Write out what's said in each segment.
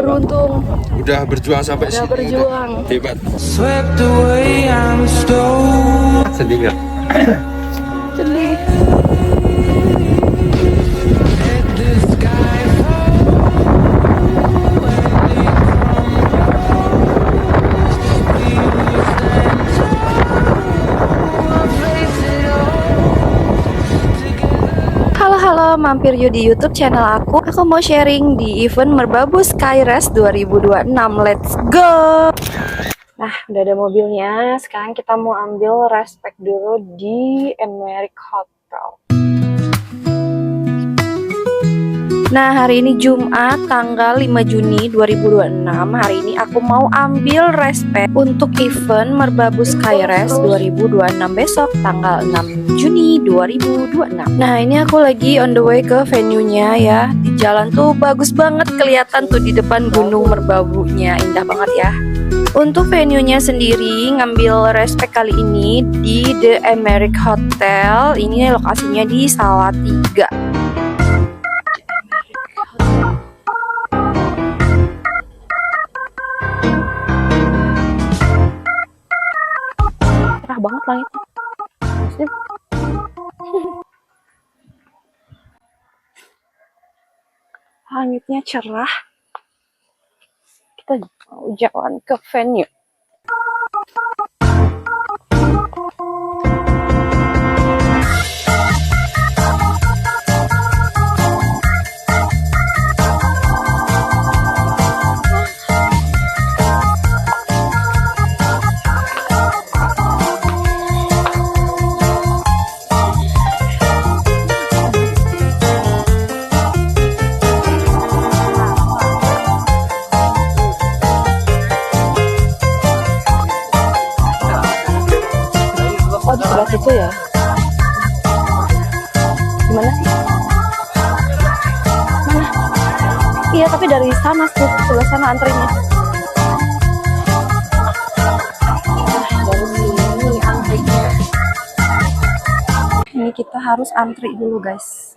beruntung. Udah berjuang sampai Udah sini. berjuang. Hebat. Sedih nggak? Sedih. Halo, mampir yuk di YouTube channel aku. Aku mau sharing di event Merbabu Sky Race 2026. Let's go. Nah, udah ada mobilnya. Sekarang kita mau ambil respect dulu di Emerick Hotel. Nah, hari ini Jumat tanggal 5 Juni 2026. Hari ini aku mau ambil respect untuk event Merbabu Sky Race 2026 besok tanggal 6 Juni 2026. Nah, ini aku lagi on the way ke venue-nya ya. Di jalan tuh bagus banget kelihatan tuh di depan Gunung Merbabunya. Indah banget ya. Untuk venue-nya sendiri ngambil respect kali ini di The Emerick Hotel. Ini lokasinya di Salatiga. Cerah banget langitnya. Langitnya cerah. Kita mau jalan ke venue. Oh, di sebelah situ ya? Gimana sih? Mana? Iya, tapi dari sana tuh, sebelah sana antrinya. Dari sini antrinya. Ini kita harus antri dulu, guys.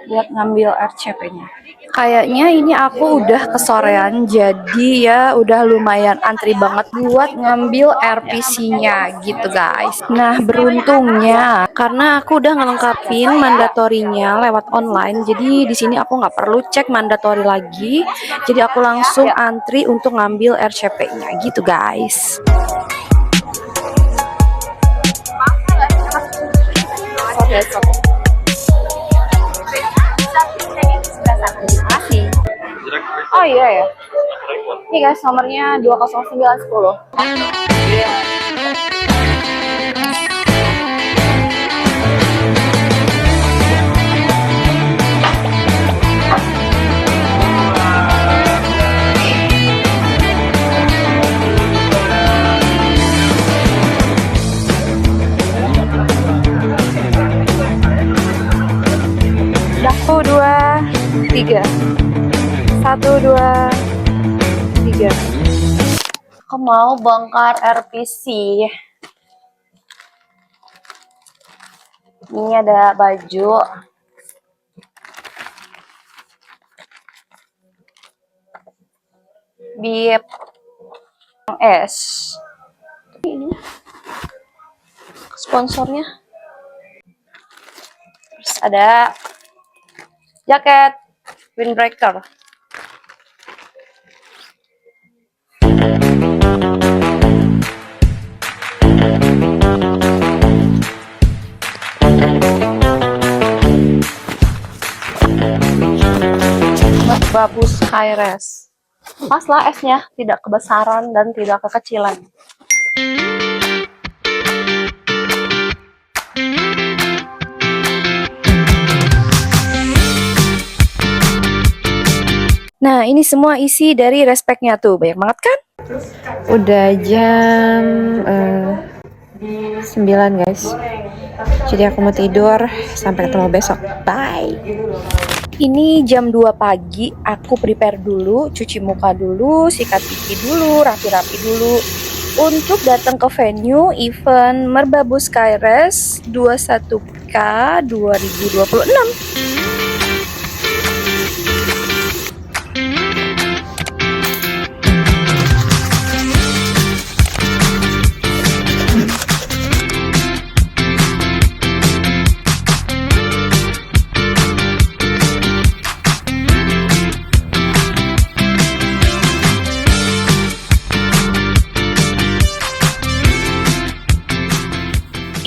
Buat ngambil RCP-nya. Kayaknya ini aku udah kesorean, jadi ya udah lumayan antri banget buat ngambil RPC-nya gitu guys. Nah, beruntungnya karena aku udah ngelengkapin mandatorinya lewat online, jadi di sini aku nggak perlu cek mandatori lagi. Jadi aku langsung antri untuk ngambil RCP-nya gitu guys. Oh iya ya. Nih guys, nomornya 20910. Satu, dua, tiga. 1, 2, 3. Aku mau bongkar RPC. Ini ada baju. Bib S. Ini sponsornya. Terus ada jaket windbreaker. Merbabu Sky Race. Pas lah S-nya, tidak kebesaran dan tidak kekecilan. Nah, ini semua isi dari respect-nya tuh. Banyak banget kan? Udah jam 9 guys. Jadi aku mau tidur. Sampai ketemu besok. Bye. Ini jam 2 pagi. Aku prepare dulu. Cuci muka dulu. Sikat gigi dulu. Rapi-rapi dulu. Untuk datang ke venue event Merbabu Sky Race 21K 2026.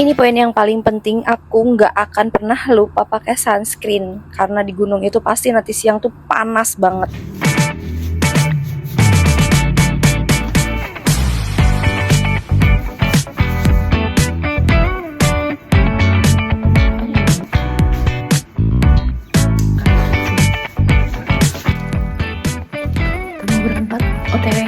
Ini poin yang paling penting, aku nggak akan pernah lupa pakai sunscreen karena di gunung itu pasti nanti siang tuh panas banget. Kamu berempat OTW. Oke.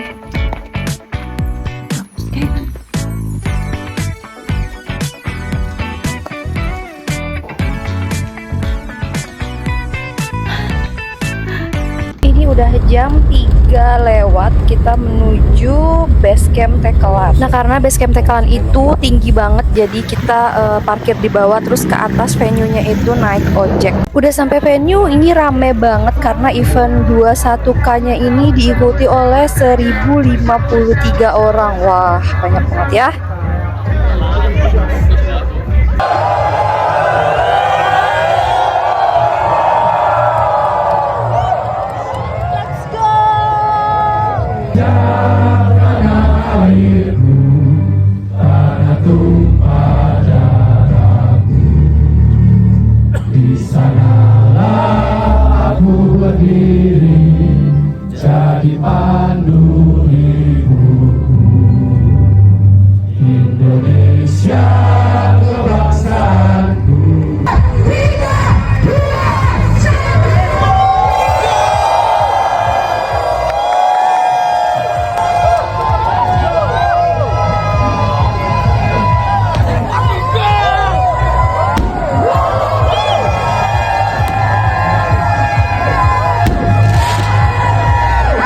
Ini udah jam 3 lewat, kita menuju base camp Tekelan. Nah, karena base camp Tekelan itu tinggi banget, jadi kita parkir di bawah terus ke atas venue-nya itu naik ojek. Udah sampai venue, ini rame banget karena event 21K-nya ini diikuti oleh 1053 orang. Wah, banyak banget ya. Jadi pandu hidupku, Indonesia kebangsaanku.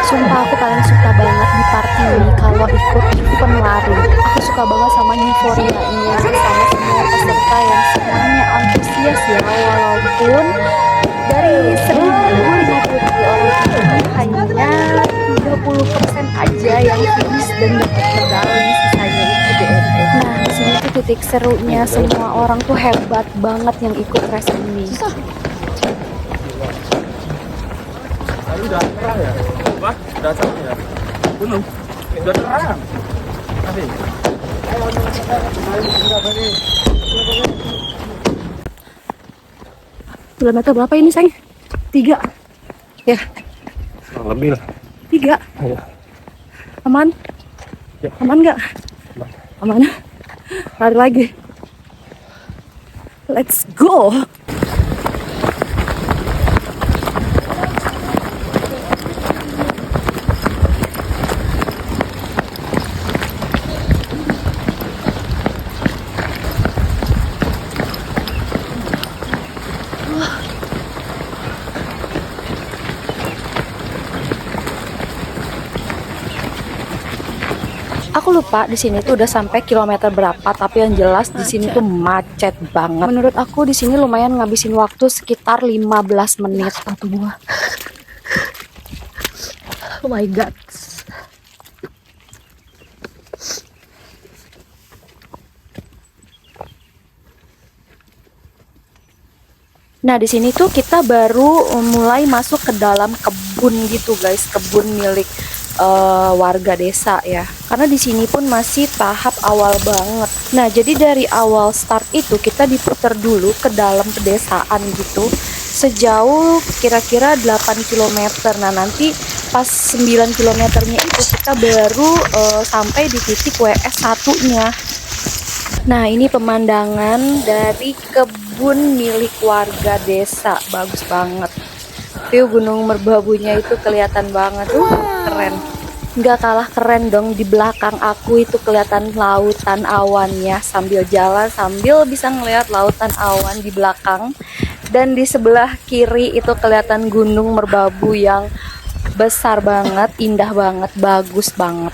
Sumpah aku paling suka banget di party ini kalau ikut event lari. Aku suka banget sama euforianya, sama semua peserta yang semuanya antusias ya, walaupun dari 1053 orang ini hanya 30% aja yang finish dan dapat medali, sisanya itu DNF. Nah, di sini tuh titik serunya, semua orang tuh hebat banget yang ikut race ini. Udah terang ya? Wah, udah terang ya? Gunung? Udah terang. Kilometer berapa ini, sayang? 3 ya? Lebih lah. 3? Ayo. Aman? Ya. Aman nggak? Aman. Lari lagi. Let's go. Aku lupa di sini tuh udah sampai kilometer berapa, tapi yang jelas di sini tuh macet banget. Menurut aku di sini lumayan ngabisin waktu sekitar 15 menit. Satu buah. Oh my god. Nah, di sini tuh kita baru mulai masuk ke dalam kebun gitu, guys, kebun milik warga desa ya. Karena di sini pun masih tahap awal banget. Nah, jadi dari awal start itu kita diputar dulu ke dalam pedesaan gitu. Sejauh kira-kira 8 km. Nah, nanti pas 9 kilometernya itu kita baru sampai di titik WS 1-nya. Nah, ini pemandangan dari kebun milik warga desa. Bagus banget. View Gunung Merbabunya itu kelihatan banget. Keren. Nggak kalah keren dong, di belakang aku itu kelihatan lautan awannya. Sambil jalan, sambil bisa ngelihat lautan awan di belakang. Dan di sebelah kiri itu kelihatan Gunung Merbabu yang besar banget, indah banget, bagus banget.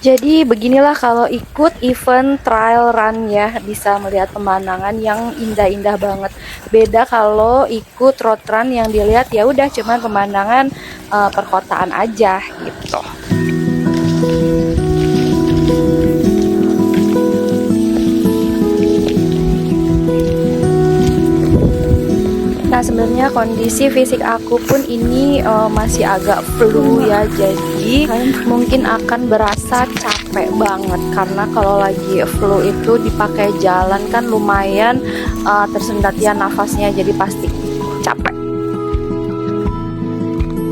Jadi beginilah kalau ikut event trail run ya, bisa melihat pemandangan yang indah-indah banget. Beda kalau ikut road run yang dilihat ya udah cuman pemandangan perkotaan aja gitu. Nah, sebenarnya kondisi fisik aku pun ini masih agak flu ya, jadi mungkin akan berasa capek capek banget karena kalau lagi flu itu dipakai jalan kan lumayan tersendat ya nafasnya, jadi pasti capek.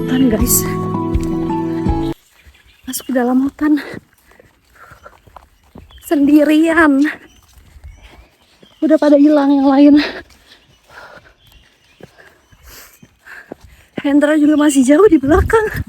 Hutan guys, masuk ke dalam hutan sendirian, udah pada hilang yang lain. Hendra juga masih jauh di belakang.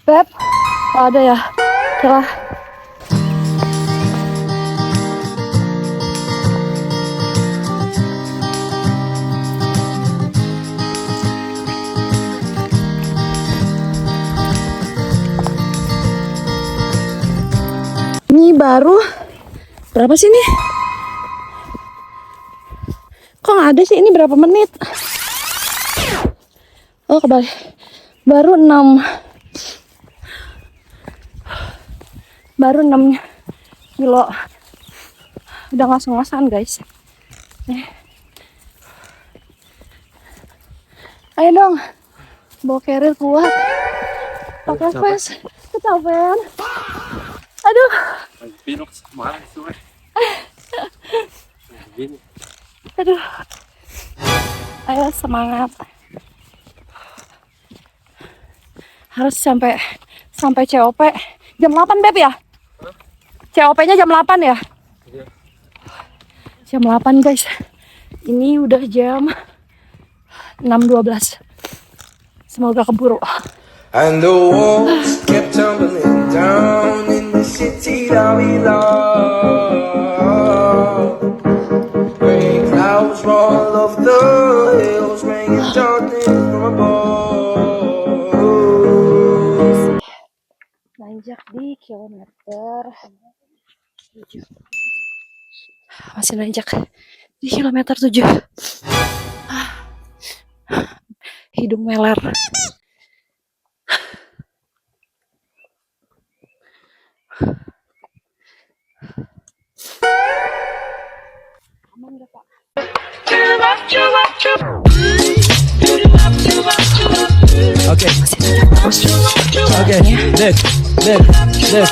Beb, oh ada ya? Celah. Ini baru berapa sih nih? Kok nggak ada sih, ini berapa menit? Oh kebalik, baru 6 kilo. Udah ngos-ngosan guys. Ayo dong, bawa carrier kuat, pakai vest, kecapean. Aduh. Aduh. Ayo semangat. Harus sampai COP jam 8 Beb ya? COP-nya jam 8 ya? Iya. Jam 8 guys. Ini udah jam 6.12. Semoga keburu. And the walls kept tumbling down in the city that we love. Gray clouds roll off the hills, bringing darkness from above. Nanjak di kilometer 7. Masih nanjak di kilometer 7. Hidung meler. Aman gak Pak? Okay. Okay. Look.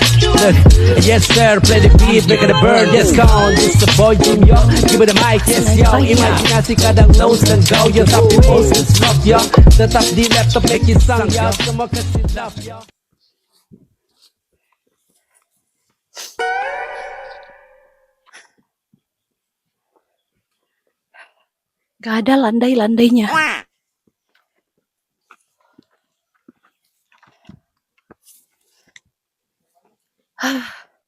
Yes sir, play the beat, make it a bird. Yes, count. It's the boy Junior. Give it a mic, yes yo. Imajinasi kadang lows dan go yo, tapi most is not yo. Tetap di laptop make sang yo. Semua kasih love yo. Gak ada landai-landainya.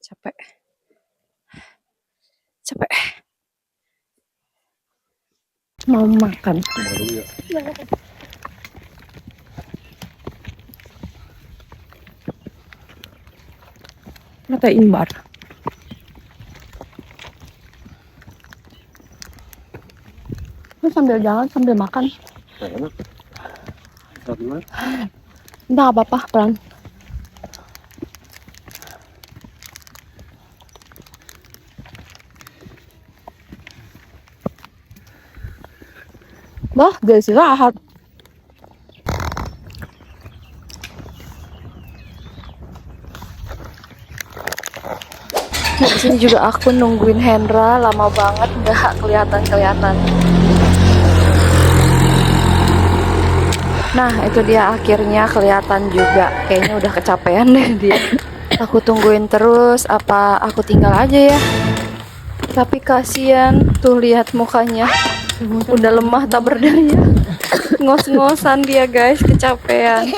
Capek. Mau makan. Kata imbar. Lu sambil jalan sambil makan. Enak. Satu Enggak apa-apa, pelan. Bah, gak istirahat. Nah, di sini juga aku nungguin Hendra lama banget, nggak kelihatan. Nah, itu dia akhirnya kelihatan juga. Kayaknya udah kecapean deh dia. Aku tungguin terus, apa aku tinggal aja ya? Tapi kasihan, tuh lihat mukanya. Udah lemah tak berdaya. Ngos-ngosan dia guys, kecapean.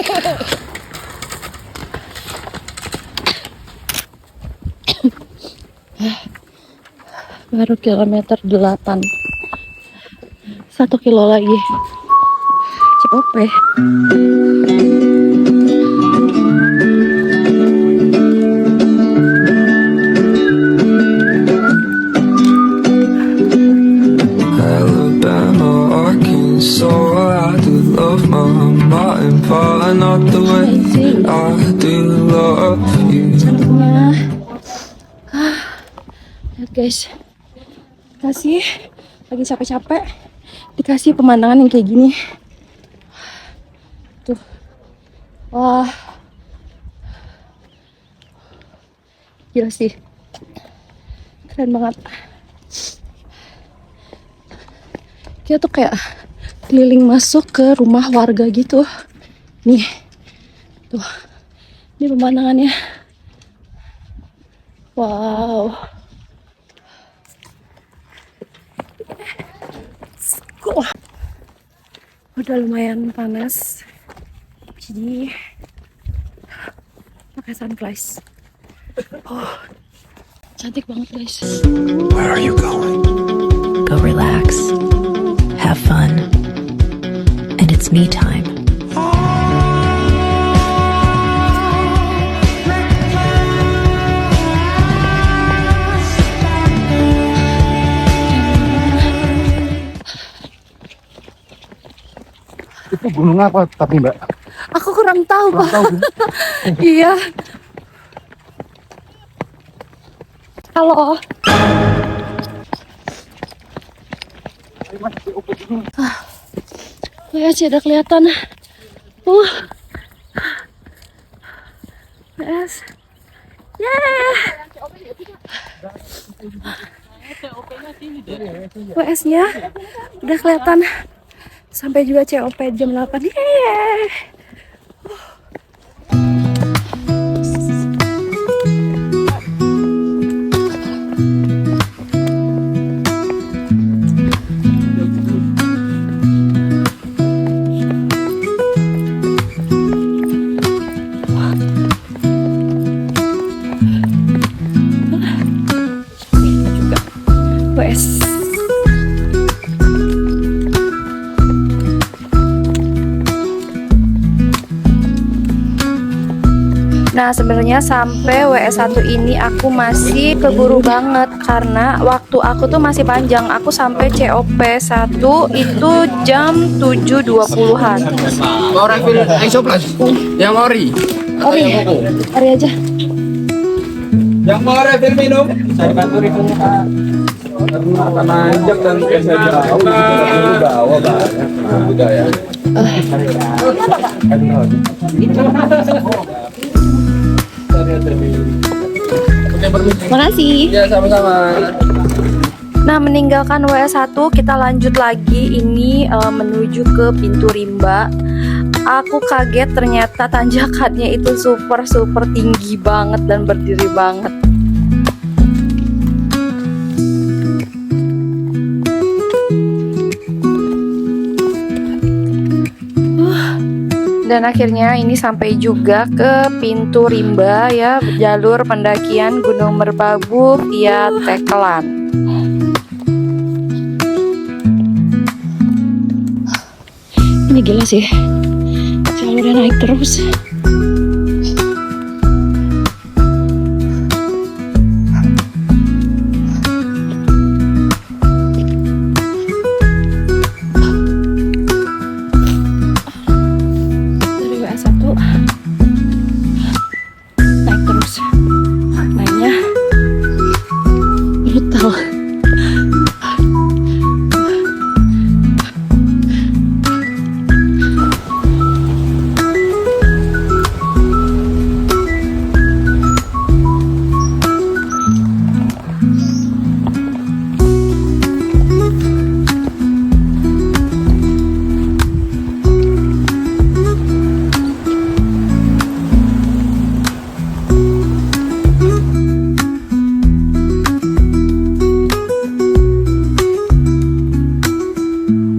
Baru kilometer 8. 1 kilo lagi. COP. Alabama, Arkansas, I do love my mama and pa, not the way I do love you. banget guys. Dikasih lagi capek-capek, dikasih pemandangan yang kayak gini. Tuh, wah, gila sih, keren banget. Kita tuh kayak keliling masuk ke rumah warga gitu. Nih, tuh, ini pemandangannya. Wow. Udah lumayan panas, jadi pakai sunflash. Oh, cantik banget guys. Where are you going? Go relax, have fun, and it's me time. Itu gunung apa tapi Mbak? Aku kurang tahu Pak. Iya. Halo. Ya sih ada kelihatan. Yes. WS-nya udah kelihatan. Sampai juga COP jam 8. Yeay. WS. Nah sebenarnya sampai WS1 ini aku masih keburu banget karena waktu aku tuh masih panjang. Aku sampai COP1 itu jam 7.20-an. Mau refill isoplas? Yang ori? Ori aja. Yang mau refill minum? Saya bantu refillnya Pak. Karena nanjak dan biasa jauh, bawa banyak. Udah ya. Makasih. Ya sama-sama. Nah meninggalkan WS1 kita lanjut lagi ini menuju ke pintu rimba. Aku kaget ternyata tanjakannya itu super tinggi banget dan berdiri banget. Dan akhirnya ini sampai juga ke pintu rimba ya, jalur pendakian Gunung Merbabu via Tekelan. Ini gila sih, jalurnya naik terus.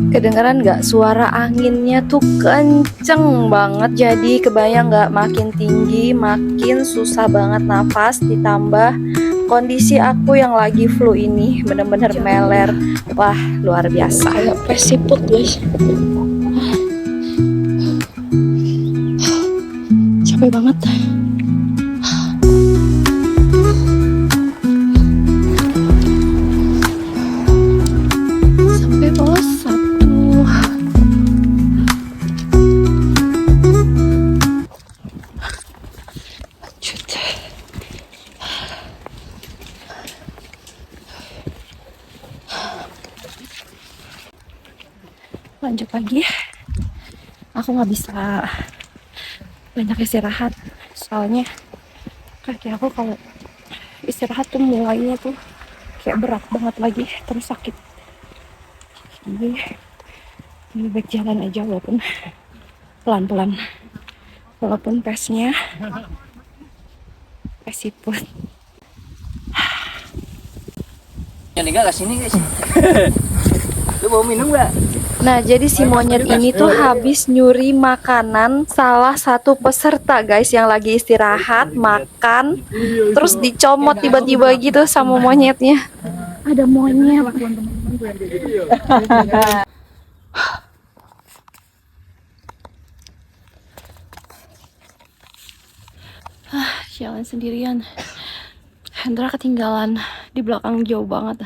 Kedengeran nggak suara anginnya tuh kenceng banget, jadi kebayang nggak makin tinggi makin susah banget nafas, ditambah kondisi aku yang lagi flu ini bener-bener meler. Wah luar biasa. Kayak pesiput guys. Capek banget. Sampai pos 1. Lanjut. lanjut lagi. Aku nggak bisa banyak istirahat, soalnya kaki aku kalau istirahat tuh mulainya tuh kayak berat banget lagi, terus sakit. Jadi lebih baik jalan aja walaupun pelan-pelan, walaupun pace-nya pace siput. Yang enggak kesini guys. Lu mau minum nggak? Nah, jadi si monyet ini tuh habis nyuri makanan salah satu peserta guys yang lagi istirahat makan, terus dicomot tiba-tiba gitu sama monyetnya. Ada monyet. Jalan sendirian. Hendra ketinggalan di belakang jauh banget.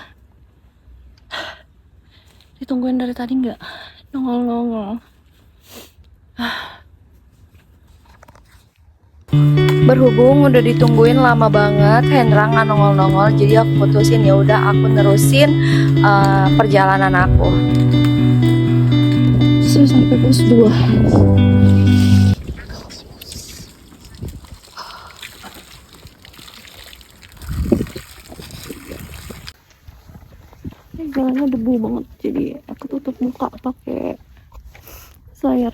Ditungguin dari tadi nggak nongol-nongol. Berhubung udah ditungguin lama banget, Hendra nggak nongol-nongol, jadi aku putusin ya udah aku nerusin perjalanan aku. Sampai pos 2. Jalannya debu banget, jadi aku tutup muka pakai slayer.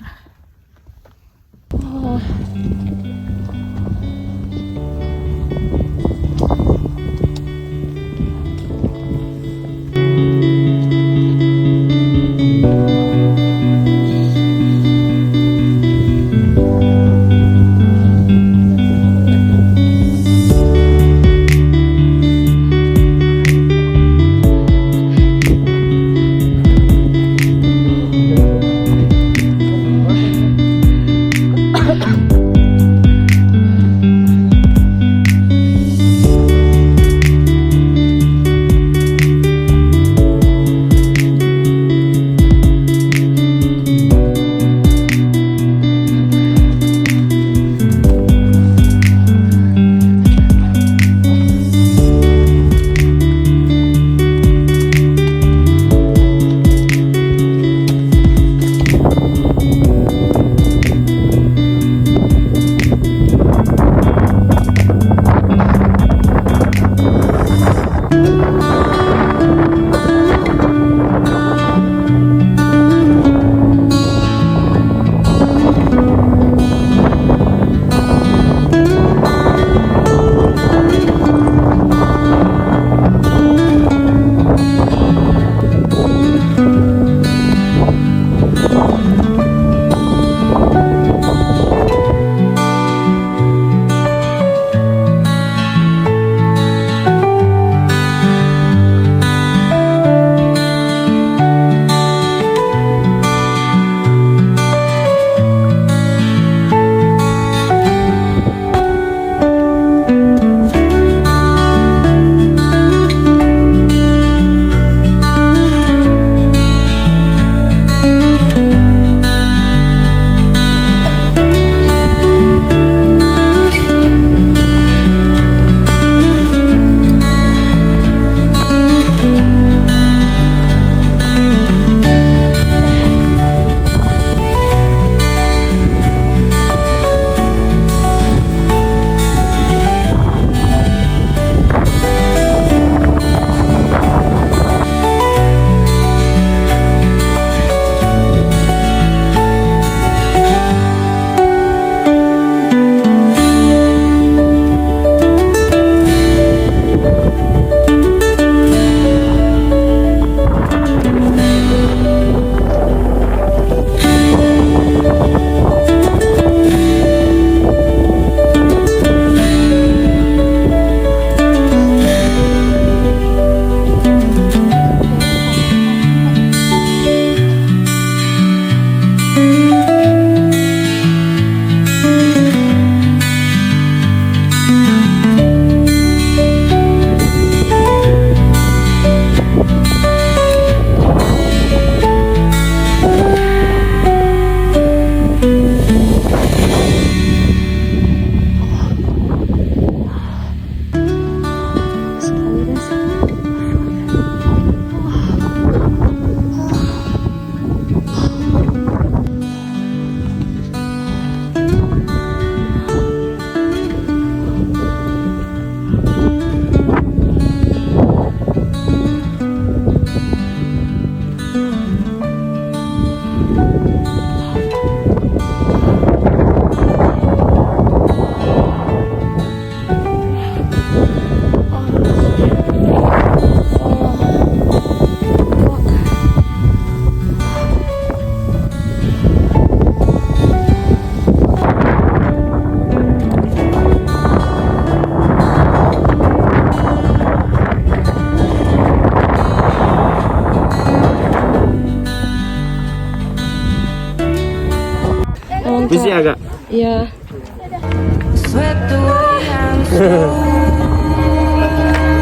Visi agak. Iya.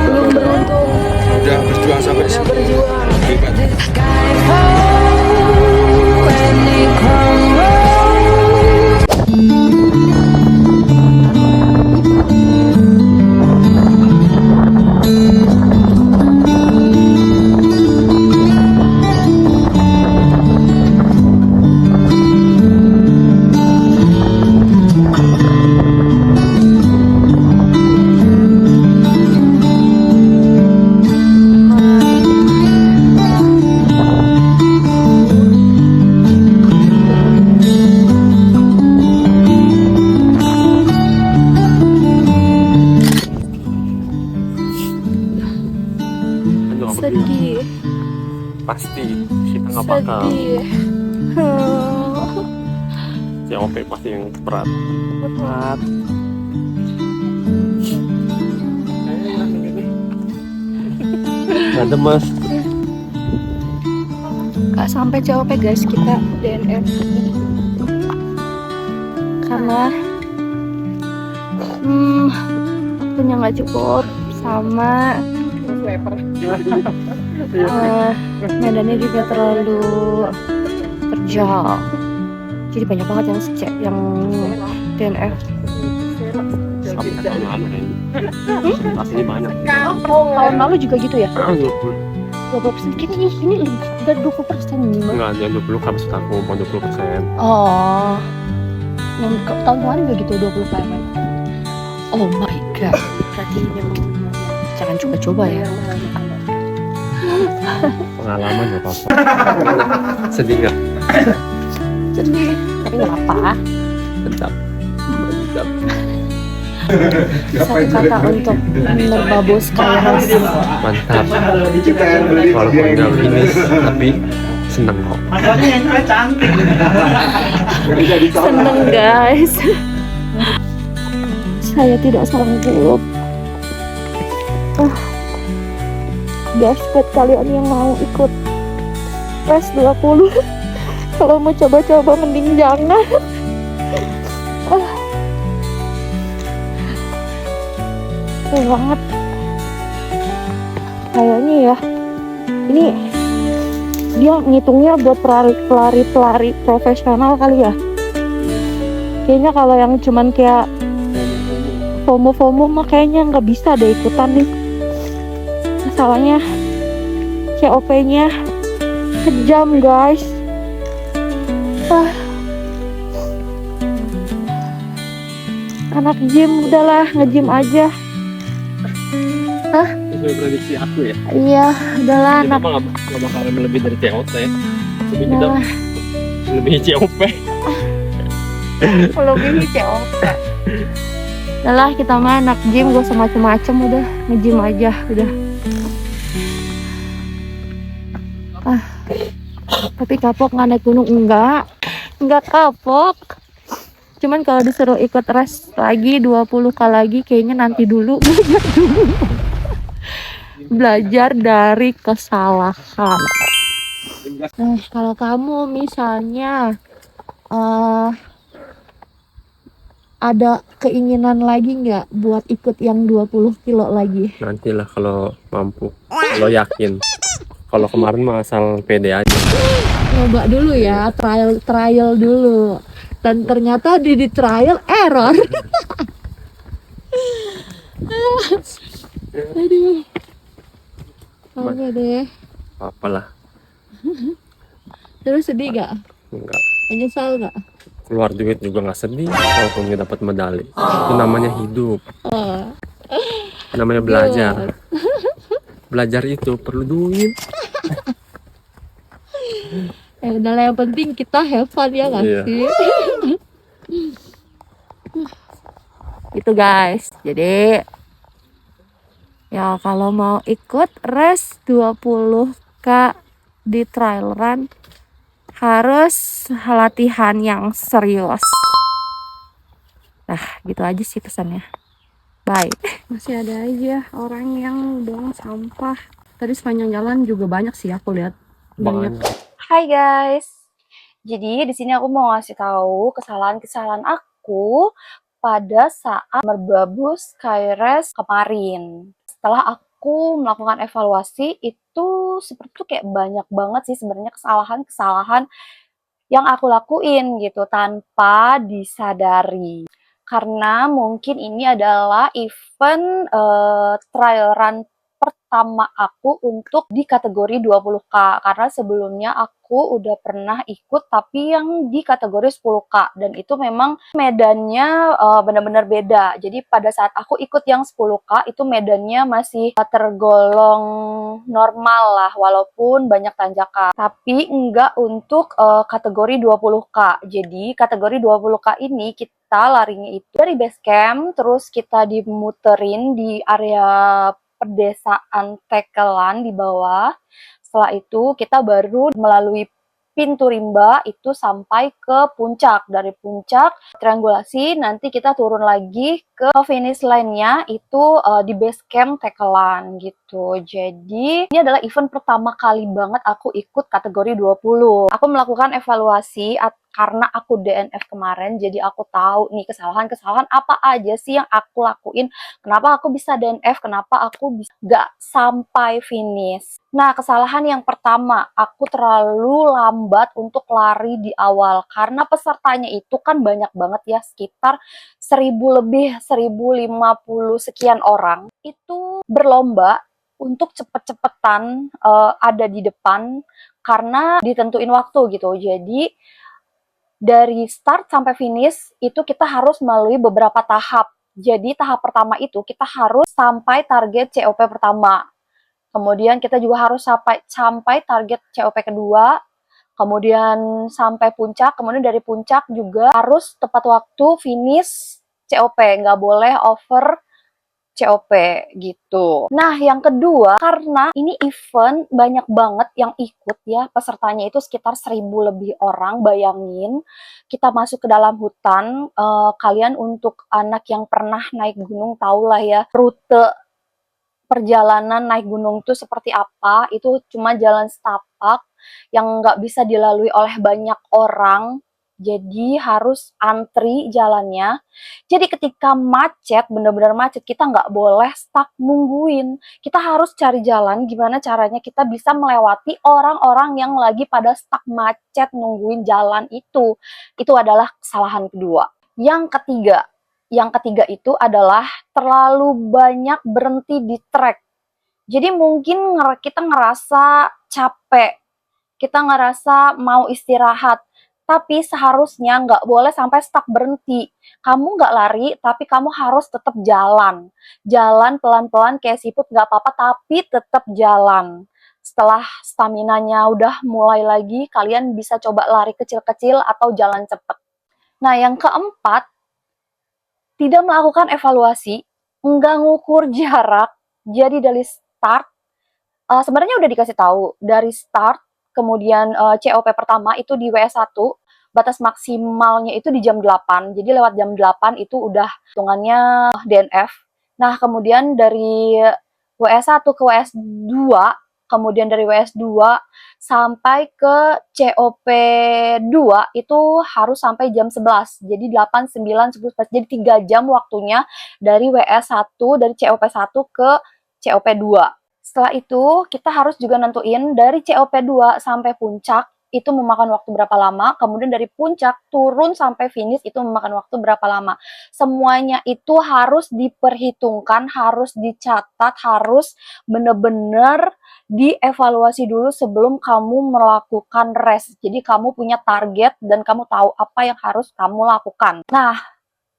Belum beruntung. Udah berjuang sampai Udah sini. berjuang. Hebat. Sedih. Pasti kita nggak bakal. Sedih. COP pasti yang berat. Berat. Ada mas. Gak sampai COP guys, kita DNF karena waktunya nggak cukup sama medannya juga terlalu terjal, jadi banyak banget yang DNF. Sampai tahun lalu kayaknya. Pastinya banyak. Tahun lalu juga gitu ya? 20. 20%. Ini udah 20% nih. Enggak, yang 20 kan maksud aku, mau 20%. Oh, yang tahun kemarin juga gitu 20%. Oh my god, berarti memang jangan coba-coba ya. Pengalaman gak apa-apa. Sedih nggak? Sedih, tapi nggak apa. Tetap. Satu kata untuk merbabus Kairos. Mantap. Walaupun nggak finish, tapi seneng kok. Seneng guys. Saya tidak sanggup. Guys, buat kalian yang mau ikut race 20, kalau mau coba-coba mending jangan. Banget kayaknya ya, ini dia ngitungnya buat pelari profesional kali ya. Kayaknya kalau yang cuman kayak FOMO mah kayaknya nggak bisa deh ikutan nih. Masalahnya COP-nya kejam guys. Anak gym udahlah, nge-gym aja. Sesuai prediksi aku ya. Iya, udahlah Kita anak. mah nggak bakalan lebih dari COT ya. Tapi kita Udahlah, lebih COP. lebih COP. Udahlah, kita mah anak gym, gak usah macem-macem, udah nge-gym aja, udah. Tapi kapok nggak naik gunung? Enggak kapok. Cuman kalau disuruh ikut race lagi 20K lagi, kayaknya nanti dulu. Belajar dari kesalahan. Nah, kalau kamu misalnya ada keinginan lagi nggak buat ikut yang 20 kilo lagi? Nantilah kalau mampu. Kalau yakin. Kalau kemarin mah asal pede aja. Coba dulu ya, trial dulu. Dan ternyata di trial error. Aduh. Oke deh. Apalah. Terus sedih gak? Enggak. Menyesal gak? Keluar duit juga nggak sedih. Walaupun nggak dapat medali. Itu namanya hidup. Namanya belajar. Belajar itu perlu duit. Udahlah, yang penting kita have fun ya gak Iya. sih? Gitu guys. Jadi ya kalau mau ikut race 20K di trail run harus latihan yang serius. Nah, gitu aja sih pesannya. Bye. Masih ada aja orang yang buang sampah. Tadi sepanjang jalan juga banyak sih aku lihat. Banyak. Hai guys. Jadi di sini aku mau ngasih tahu kesalahan-kesalahan aku pada saat merbabu Skyres kemarin. Setelah aku melakukan evaluasi itu seperti itu kayak banyak banget sih sebenarnya kesalahan-kesalahan yang aku lakuin gitu tanpa disadari. Karena mungkin ini adalah event trial run pertama aku untuk di kategori 20K, karena sebelumnya aku udah pernah ikut tapi yang di kategori 10K, dan itu memang medannya benar-benar beda. Jadi pada saat aku ikut yang 10K itu medannya masih tergolong normal lah, walaupun banyak tanjakan, tapi enggak untuk kategori 20K. Jadi kategori 20K ini kita larinya itu dari base camp, terus kita dimuterin di area pedesaan Tekelan di bawah. Setelah itu kita baru melalui pintu rimba itu sampai ke puncak. Dari puncak triangulasi nanti kita turun lagi ke finish line-nya itu di base camp Tekelan gitu. Jadi ini adalah event pertama kali banget aku ikut kategori 20. Aku melakukan evaluasi karena aku DNF kemarin, jadi aku tahu nih kesalahan-kesalahan apa aja sih yang aku lakuin, kenapa aku bisa DNF, kenapa aku bisa gak sampai finish. Nah, kesalahan yang pertama, aku terlalu lambat untuk lari di awal, karena pesertanya itu kan banyak banget ya, sekitar 1000 lebih, 1050 sekian orang, itu berlomba untuk cepet-cepetan ada di depan, karena ditentuin waktu gitu. Jadi dari start sampai finish itu kita harus melalui beberapa tahap. Jadi tahap pertama itu kita harus sampai target COP pertama. Kemudian kita juga harus sampai target COP kedua. Kemudian sampai puncak. Kemudian dari puncak juga harus tepat waktu finish COP. Nggak boleh over COP gitu. Nah, yang kedua, karena ini event banyak banget yang ikut ya, pesertanya itu sekitar 1000 lebih orang, bayangin. Kita masuk ke dalam hutan, kalian untuk anak yang pernah naik gunung tahulah ya, rute perjalanan naik gunung itu seperti apa, itu cuma jalan setapak yang nggak bisa dilalui oleh banyak orang, jadi harus antri jalannya. Jadi ketika macet, benar-benar macet, kita nggak boleh stuck nungguin. Kita harus cari jalan gimana caranya kita bisa melewati orang-orang yang lagi pada stuck macet nungguin jalan itu. Itu adalah kesalahan kedua. Yang ketiga itu adalah terlalu banyak berhenti di trek. Jadi mungkin kita ngerasa capek, kita ngerasa mau istirahat, tapi seharusnya nggak boleh sampai stuck berhenti. Kamu nggak lari, tapi kamu harus tetap jalan. Jalan pelan-pelan kayak siput nggak apa-apa, tapi tetap jalan. Setelah staminanya udah mulai lagi, kalian bisa coba lari kecil-kecil atau jalan cepet. Nah, yang keempat, tidak melakukan evaluasi, nggak ngukur jarak. Jadi dari start, sebenarnya udah dikasih tahu dari start, kemudian COP pertama itu di WS1, batas maksimalnya itu di jam 8. Jadi lewat jam 8 itu udah hitungannya DNF. Nah, kemudian dari WS1 ke WS2, kemudian dari WS2 sampai ke COP2 itu harus sampai jam 11. Jadi 8, 9, 10, 11. Jadi 3 jam waktunya dari WS1, dari COP1 ke COP2. Setelah itu, kita harus juga nentuin dari COP2 sampai puncak itu memakan waktu berapa lama, kemudian dari puncak turun sampai finish itu memakan waktu berapa lama. Semuanya itu harus diperhitungkan, harus dicatat, harus benar-benar dievaluasi dulu sebelum kamu melakukan race. Jadi kamu punya target dan kamu tahu apa yang harus kamu lakukan. Nah,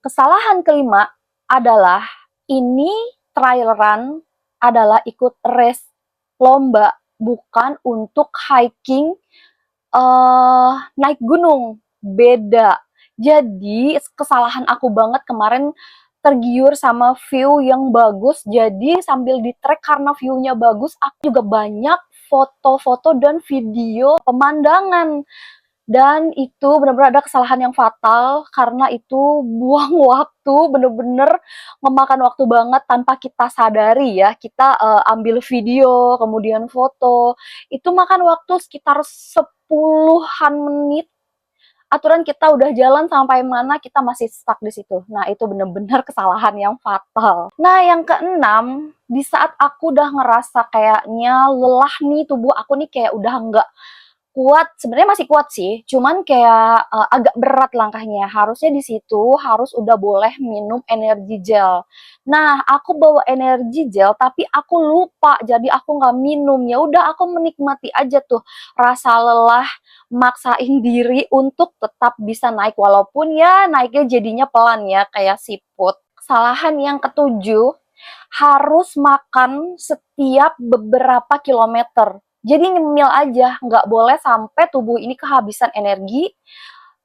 kesalahan kelima adalah ini trial run adalah ikut race lomba, bukan untuk hiking naik gunung, beda. Jadi kesalahan aku banget kemarin tergiur sama view yang bagus, jadi sambil di trek karena view-nya bagus, aku juga banyak foto-foto dan video pemandangan. Dan itu benar-benar ada kesalahan yang fatal, karena itu buang waktu, bener-bener memakan waktu banget tanpa kita sadari ya. Kita ambil video, kemudian foto, itu makan waktu sekitar 10-an menit aturan kita udah jalan sampai mana kita masih stuck di situ. Nah, itu bener-bener kesalahan yang fatal. Nah, yang keenam, di saat aku udah ngerasa kayaknya lelah nih, tubuh aku nih kayak udah nggak kuat, sebenarnya masih kuat sih, cuman kayak agak berat langkahnya. Harusnya di situ harus udah boleh minum energi gel. Nah, aku bawa energi gel tapi aku lupa, jadi aku nggak minum. Ya udah, aku menikmati aja tuh rasa lelah, maksain diri untuk tetap bisa naik walaupun ya naiknya jadinya pelan ya kayak siput. Kesalahan yang ketujuh, harus makan setiap beberapa kilometer. Jadi nyemil aja, nggak boleh sampai tubuh ini kehabisan energi.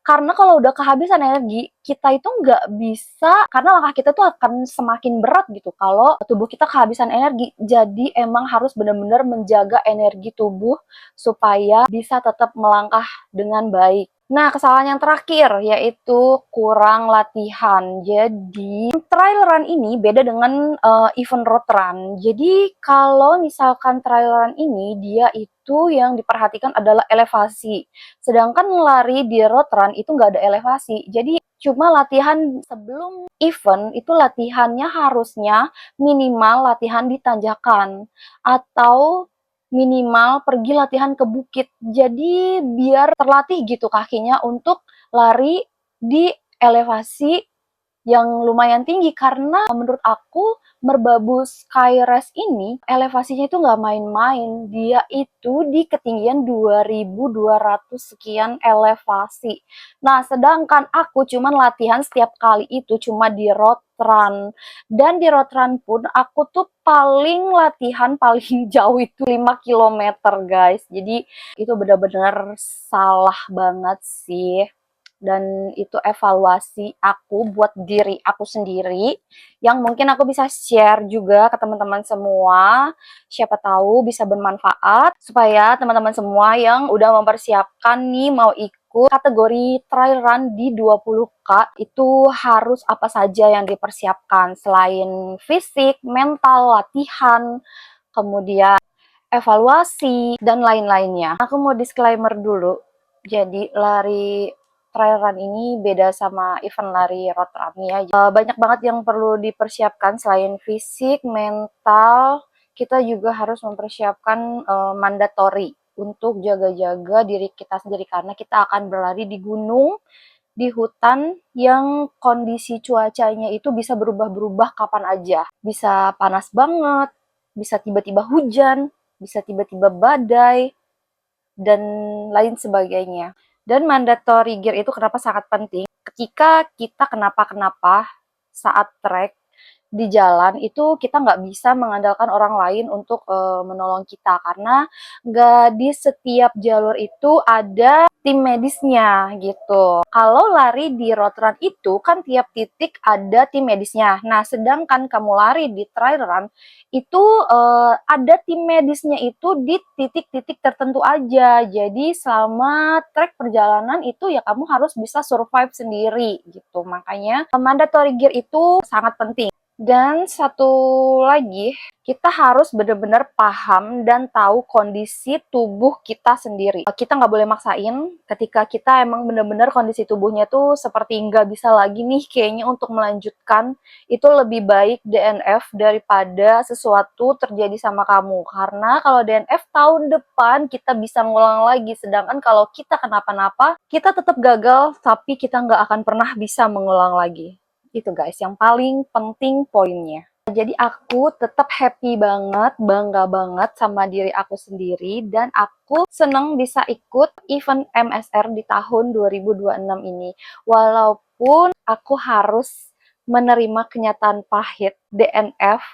Karena kalau udah kehabisan energi, kita itu nggak bisa, karena langkah kita tuh akan semakin berat gitu kalau tubuh kita kehabisan energi. Jadi emang harus benar-benar menjaga energi tubuh supaya bisa tetap melangkah dengan baik. Nah, kesalahan yang terakhir yaitu kurang latihan. Jadi, trail run ini beda dengan event road run. Jadi, kalau misalkan trail run ini, dia itu yang diperhatikan adalah elevasi. Sedangkan lari di road run itu nggak ada elevasi. Jadi, cuma latihan sebelum event itu latihannya harusnya minimal latihan di tanjakan atau minimal pergi latihan ke bukit. Jadi biar terlatih gitu kakinya untuk lari di elevasi yang lumayan tinggi, karena menurut aku Merbabu Sky Race ini elevasinya itu nggak main-main. Dia itu di ketinggian 2200 sekian elevasi. Nah, sedangkan aku cuman latihan setiap kali itu cuma di road run. Dan di road run pun aku tuh paling latihan paling jauh itu 5 kilometer guys. Jadi itu benar-benar salah banget sih. Dan itu evaluasi aku buat diri aku sendiri yang mungkin aku bisa share juga ke teman-teman semua, siapa tahu bisa bermanfaat supaya teman-teman semua yang udah mempersiapkan nih mau ikut kategori trail run di 20K itu harus apa saja yang dipersiapkan selain fisik, mental, latihan, kemudian evaluasi dan lain-lainnya. Aku mau disclaimer dulu. Jadi lari trail run ini beda sama event lari road run ya. Banyak banget yang perlu dipersiapkan selain fisik, mental, kita juga harus mempersiapkan mandatory untuk jaga-jaga diri kita sendiri karena kita akan berlari di gunung, di hutan yang kondisi cuacanya itu bisa berubah-berubah kapan aja. Bisa panas banget, bisa tiba-tiba hujan, bisa tiba-tiba badai, dan lain sebagainya. Dan mandatory gear itu kenapa sangat penting? Ketika kita kenapa-kenapa saat trek di jalan itu kita nggak bisa mengandalkan orang lain untuk menolong kita karena nggak di setiap jalur itu ada tim medisnya gitu. Kalau lari di road run itu kan tiap titik ada tim medisnya. Nah, sedangkan kamu lari di trail run itu ada tim medisnya itu di titik-titik tertentu aja. Jadi selama trek perjalanan itu ya kamu harus bisa survive sendiri gitu. Makanya mandatory gear itu sangat penting. Dan satu lagi, kita harus benar-benar paham dan tahu kondisi tubuh kita sendiri. Kita nggak boleh maksain ketika kita emang benar-benar kondisi tubuhnya tuh seperti nggak bisa lagi nih kayaknya untuk melanjutkan. Itu lebih baik DNF daripada sesuatu terjadi sama kamu. Karena kalau DNF tahun depan kita bisa ngulang lagi. Sedangkan kalau kita kenapa-napa, kita tetap gagal tapi kita nggak akan pernah bisa mengulang lagi. Itu guys, yang paling penting poinnya. Jadi aku tetap happy banget, bangga banget sama diri aku sendiri, dan aku seneng bisa ikut event MSR di tahun 2026 ini. Walaupun aku harus menerima kenyataan pahit DNF,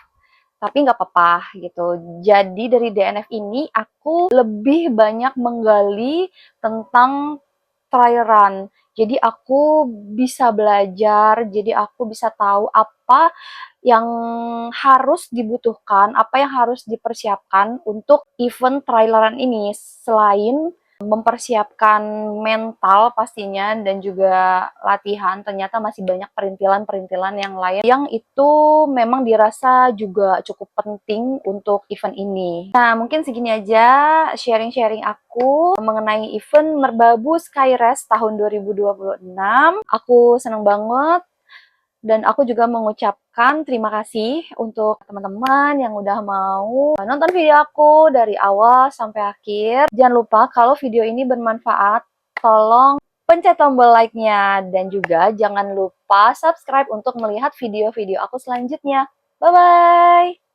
tapi nggak apa-apa gitu. Jadi dari DNF ini aku lebih banyak menggali tentang trial run. Jadi aku bisa belajar, jadi aku bisa tahu apa yang harus dibutuhkan, apa yang harus dipersiapkan untuk event trial run ini. Selain mempersiapkan mental pastinya dan juga latihan, ternyata masih banyak perintilan-perintilan yang lain yang itu memang dirasa juga cukup penting untuk event ini. Nah, mungkin segini aja sharing-sharing aku mengenai event Merbabu Sky Race tahun 2026. Aku senang banget dan aku juga mengucapkan terima kasih untuk teman-teman yang udah mau nonton video aku dari awal sampai akhir. Jangan lupa kalau video ini bermanfaat, tolong pencet tombol like-nya. Dan juga jangan lupa subscribe untuk melihat video-video aku selanjutnya. Bye-bye!